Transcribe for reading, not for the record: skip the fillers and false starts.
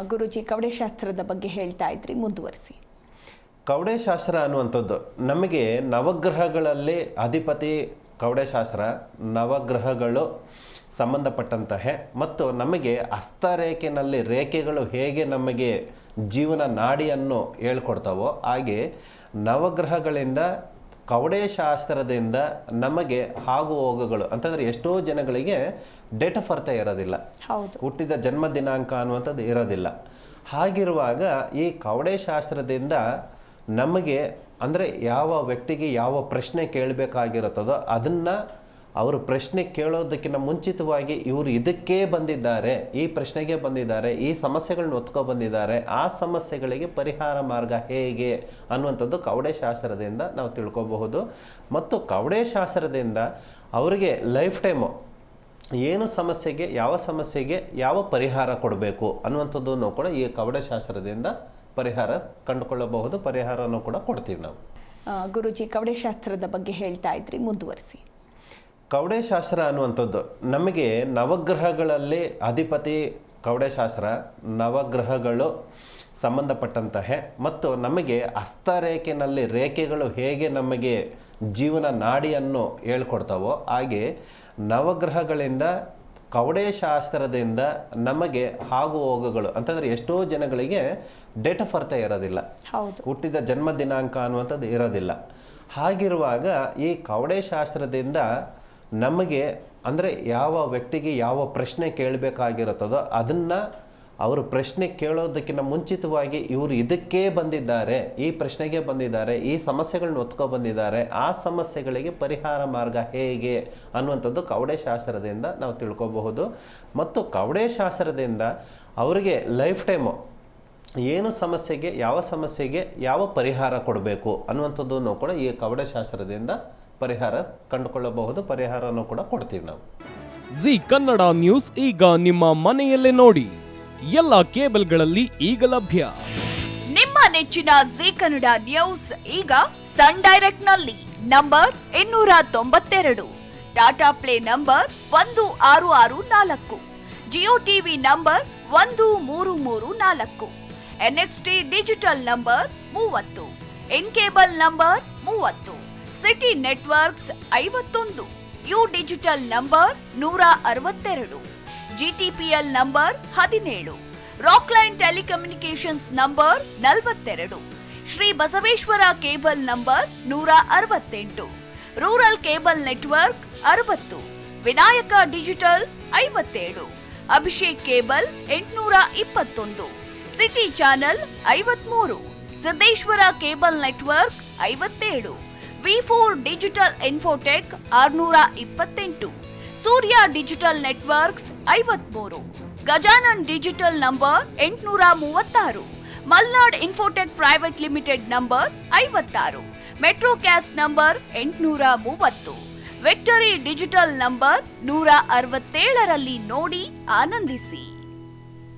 ಗುರುಜಿ, ಕವಡೆಶಾಸ್ತ್ರದ ಬಗ್ಗೆ ಹೇಳ್ತಾ ಇದ್ರಿ, ಮುಂದುವರಿಸಿ. ಕವಡೆಶಾಸ್ತ್ರ ಅನ್ನುವಂಥದ್ದು ನಮಗೆ ನವಗ್ರಹಗಳಲ್ಲಿ ಅಧಿಪತಿ ಕವಡೆಶಾಸ್ತ್ರ, ನವಗ್ರಹಗಳು ಸಂಬಂಧಪಟ್ಟಂತಹ ಮತ್ತು ನಮಗೆ ಹಸ್ತರೇಖೆನಲ್ಲಿ ರೇಖೆಗಳು ಹೇಗೆ ನಮಗೆ ಜೀವನ ನಾಡಿಯನ್ನು ಹೇಳ್ಕೊಡ್ತಾವೋ ಹಾಗೆ ನವಗ್ರಹಗಳಿಂದ ಕವಡೆಶಾಸ್ತ್ರದಿಂದ ನಮಗೆ ಆಗು ಹೋಗುಗಳು ಅಂತಂದರೆ ಎಷ್ಟೋ ಜನಗಳಿಗೆ ಡೇಟ್ ಆಫ್ ಬರ್ತ್ ಇರೋದಿಲ್ಲ, ಹುಟ್ಟಿದ ಜನ್ಮ ದಿನಾಂಕ ಅನ್ನುವಂಥದ್ದು ಇರೋದಿಲ್ಲ. ಹಾಗಿರುವಾಗ ಈ ಕವಡೆಶಾಸ್ತ್ರದಿಂದ ನಮಗೆ ಅಂದರೆ ಯಾವ ವ್ಯಕ್ತಿಗೆ ಯಾವ ಪ್ರಶ್ನೆ ಕೇಳಬೇಕಾಗಿರುತ್ತದೋ ಅದನ್ನು ಅವರು ಪ್ರಶ್ನೆ ಕೇಳೋದಕ್ಕಿಂತ ಮುಂಚಿತವಾಗಿ ಇವರು ಇದಕ್ಕೇ ಬಂದಿದ್ದಾರೆ, ಈ ಪ್ರಶ್ನೆಗೆ ಬಂದಿದ್ದಾರೆ, ಈ ಸಮಸ್ಯೆಗಳನ್ನ ಒತ್ಕೊ ಬಂದಿದ್ದಾರೆ, ಆ ಸಮಸ್ಯೆಗಳಿಗೆ ಪರಿಹಾರ ಮಾರ್ಗ ಹೇಗೆ ಅನ್ನುವಂಥದ್ದು ಕವಡೆಶಾಸ್ತ್ರದಿಂದ ನಾವು ತಿಳ್ಕೊಬಹುದು. ಮತ್ತು ಕವಡೆಶಾಸ್ತ್ರದಿಂದ ಅವರಿಗೆ ಲೈಫ್ ಟೈಮು ಏನು ಸಮಸ್ಯೆಗೆ ಯಾವ ಪರಿಹಾರ ಕೊಡಬೇಕು ಅನ್ನುವಂಥದ್ದನ್ನು ಕೂಡ ಈ ಕವಡೆಶಾಸ್ತ್ರದಿಂದ ಪರಿಹಾರ ಕಂಡುಕೊಳ್ಳಬಹುದು, ಪರಿಹಾರನೂ ಕೂಡ ಕೊಡ್ತೀವಿ ನಾವು. ಗುರುಜಿ, ಕವಡೆಶಾಸ್ತ್ರದ ಬಗ್ಗೆ ಹೇಳ್ತಾ ಇದ್ರಿ, ಮುಂದುವರಿಸಿ. ಕವಡೆಶಾಸ್ತ್ರ ಅನ್ನುವಂಥದ್ದು ನಮಗೆ ನವಗ್ರಹಗಳಲ್ಲಿ ಅಧಿಪತಿ ಕವಡೆಶಾಸ್ತ್ರ, ನವಗ್ರಹಗಳು ಸಂಬಂಧಪಟ್ಟಂತಹ ಮತ್ತು ನಮಗೆ ಹಸ್ತರೇಖೆನಲ್ಲಿ ರೇಖೆಗಳು ಹೇಗೆ ನಮಗೆ ಜೀವನ ನಾಡಿಯನ್ನು ಹೇಳ್ಕೊಡ್ತಾವೋ ಹಾಗೆ ನವಗ್ರಹಗಳಿಂದ ಕವಡೆಶಾಸ್ತ್ರದಿಂದ ನಮಗೆ ಆಗು ಹೋಗುಗಳು ಅಂತಂದರೆ ಎಷ್ಟೋ ಜನಗಳಿಗೆ ಡೇಟ್ ಆಫ್ ಬರ್ತ್ ಇರೋದಿಲ್ಲ, ಹುಟ್ಟಿದ ಜನ್ಮ ದಿನಾಂಕ ಅನ್ನುವಂಥದ್ದು ಇರೋದಿಲ್ಲ. ಹಾಗಿರುವಾಗ ಈ ಕವಡೆಶಾಸ್ತ್ರದಿಂದ ನಮಗೆ ಅಂದರೆ ಯಾವ ವ್ಯಕ್ತಿಗೆ ಯಾವ ಪ್ರಶ್ನೆ ಕೇಳಬೇಕಾಗಿರುತ್ತದೋ ಅದನ್ನು ಅವರು ಪ್ರಶ್ನೆ ಕೇಳೋದಕ್ಕಿಂತ ಮುಂಚಿತವಾಗಿ ಇವರು ಇದಕ್ಕೇ ಬಂದಿದ್ದಾರೆ, ಈ ಪ್ರಶ್ನೆಗೆ ಬಂದಿದ್ದಾರೆ, ಈ ಸಮಸ್ಯೆಗಳನ್ನ ಒತ್ಕೊ ಬಂದಿದ್ದಾರೆ, ಆ ಸಮಸ್ಯೆಗಳಿಗೆ ಪರಿಹಾರ ಮಾರ್ಗ ಹೇಗೆ ಅನ್ನುವಂಥದ್ದು ಕವಡೆಶಾಸ್ತ್ರದಿಂದ ನಾವು ತಿಳ್ಕೊಬಹುದು. ಮತ್ತು ಕವಡೆಶಾಸ್ತ್ರದಿಂದ ಅವರಿಗೆ ಲೈಫ್ ಟೈಮು ಏನು ಸಮಸ್ಯೆಗೆ ಯಾವ ಪರಿಹಾರ ಕೊಡಬೇಕು ಅನ್ನುವಂಥದ್ದನ್ನು ಕೂಡ ಈ ಕವಡೆಶಾಸ್ತ್ರದಿಂದ ಪರಿಹಾರ ಕಂಡುಕೊಳ್ಳಬಹುದು, ಪರಿಹಾರನೂ ಕೂಡ ಕೊಡ್ತೀವಿ ನಾವು. ಜಿ ಕನ್ನಡ ನ್ಯೂಸ್ ಈಗ ನಿಮ್ಮ ಮನೆಯಲ್ಲೇ ನೋಡಿ, ಎಲ್ಲ ಕೇಬಲ್ಗಳಲ್ಲಿ ಈಗ ಲಭ್ಯ. ನಿಮ್ಮ ನೆಚ್ಚಿನ ಜಿ ಕನ್ನಡ ನ್ಯೂಸ್ ಈಗ ಸನ್ ಡೈರೆಕ್ಟ್ ನಲ್ಲಿ number 292, Tata Play number 1664, Jio TV number 1334, NXT Digital number 30, In Cable number 30, City Networks 51, U Digital number 162, GTPL number 17, Rockline Telecommunications number 42, Shri Basaveshwara cable number 168, rural cable network 60, Vinayaka digital 57, Abhishek cable 821, City Channel 53, Siddeshwara cable network 57, ವಿ4 digital infotech 628, Surya digital networks 53, Gajanan digital number 836, Malnad infotech private limited number 56, Metrocast number 830, Victory digital number 167ರಲ್ಲಿ ನೋಡಿ ಆನಂದಿಸಿ.